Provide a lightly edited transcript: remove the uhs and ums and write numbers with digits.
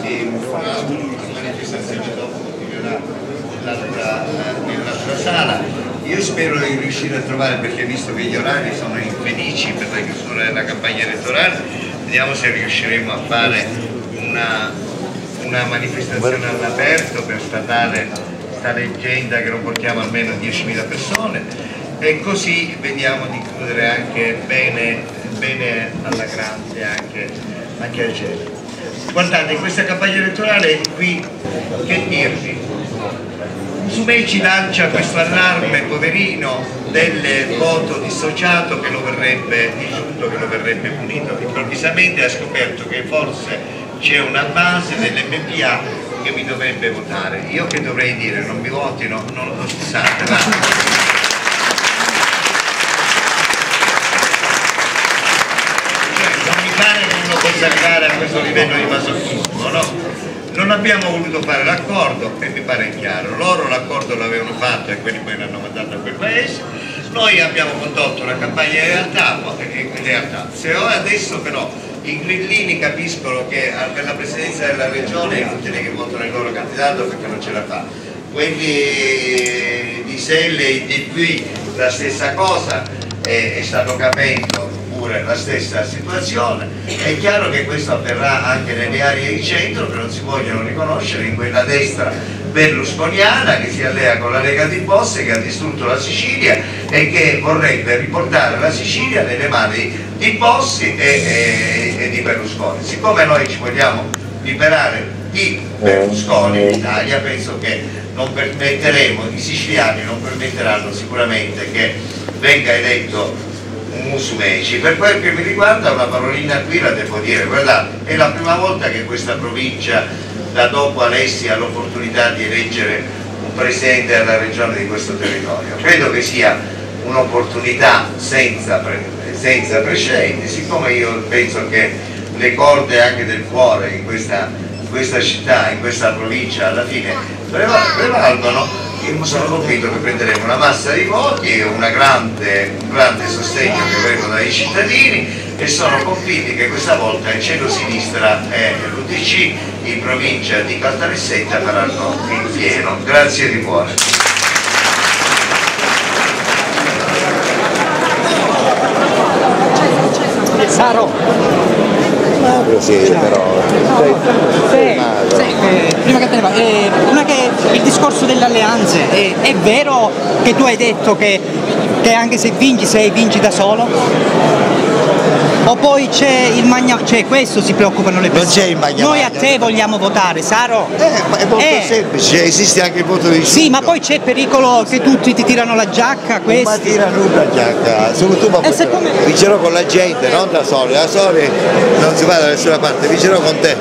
avanti una manifestazione dopo nella sala. Io spero di riuscire a trovare, perché visto che gli orari sono infelici per la chiusura della campagna elettorale, vediamo se riusciremo a fare una manifestazione all'aperto per statare sta leggenda che non portiamo almeno 10.000 persone, e così vediamo di chiudere anche bene alla grande anche a Genova. Guardate, in questa campagna elettorale qui, che dirvi, Musumeci ci lancia questo allarme poverino del voto dissociato che lo verrebbe disgiunto, che lo verrebbe punito. Improvvisamente ha scoperto che forse c'è una base dell'MPA che mi dovrebbe votare. Io che dovrei dire? Non mi votino? Non lo scusate, va. Non mi pare che uno possa arrivare a questo livello di masochismo, no? Non abbiamo voluto fare l'accordo e mi pare chiaro, loro l'accordo l'avevano fatto e quelli poi l'hanno mandato a quel paese, noi abbiamo condotto una campagna in realtà. Se adesso però i grillini capiscono che per la presidenza della regione è inutile che votano il loro candidato perché non ce la fa, quelli di Selle e di qui la stessa cosa, e stanno capendo la stessa situazione. È chiaro che questo avverrà anche nelle aree di centro che non si vogliono riconoscere in quella destra berlusconiana che si allea con la Lega di Bossi, che ha distrutto la Sicilia e che vorrebbe riportare la Sicilia nelle mani di Bossi e di Berlusconi. Siccome noi ci vogliamo liberare di Berlusconi in Italia, penso che non permetteremo, i siciliani non permetteranno sicuramente che venga eletto Musumeci. Per quel che mi riguarda una parolina qui la devo dire, guardate, è la prima volta che questa provincia da dopo Alessi ha l'opportunità di eleggere un presidente della regione di questo territorio. Credo che sia un'opportunità senza precedenti, siccome io penso che le corde anche del cuore in questa città, in questa provincia alla fine prevalgono. Io sono convinto che prenderemo una massa di voti e un grande sostegno che vengono dai cittadini, e sono convinti che questa volta il centro-sinistra e l'UDC in provincia di Caltanissetta faranno il pieno. Grazie di cuore. Sì, però prima che te ne va, non è che il discorso delle alleanze è vero che tu hai detto che anche se vinci da solo? O poi c'è il questo si preoccupano le persone. Non c'è il magna. Noi a te vogliamo votare, Saro. Ma è molto semplice, esiste anche il voto di Sì, ma poi c'è pericolo che tutti ti tirano la giacca, questo. Ma tirano la giacca, vincerò con la gente, non da soli non si va da nessuna parte, vincerò con te.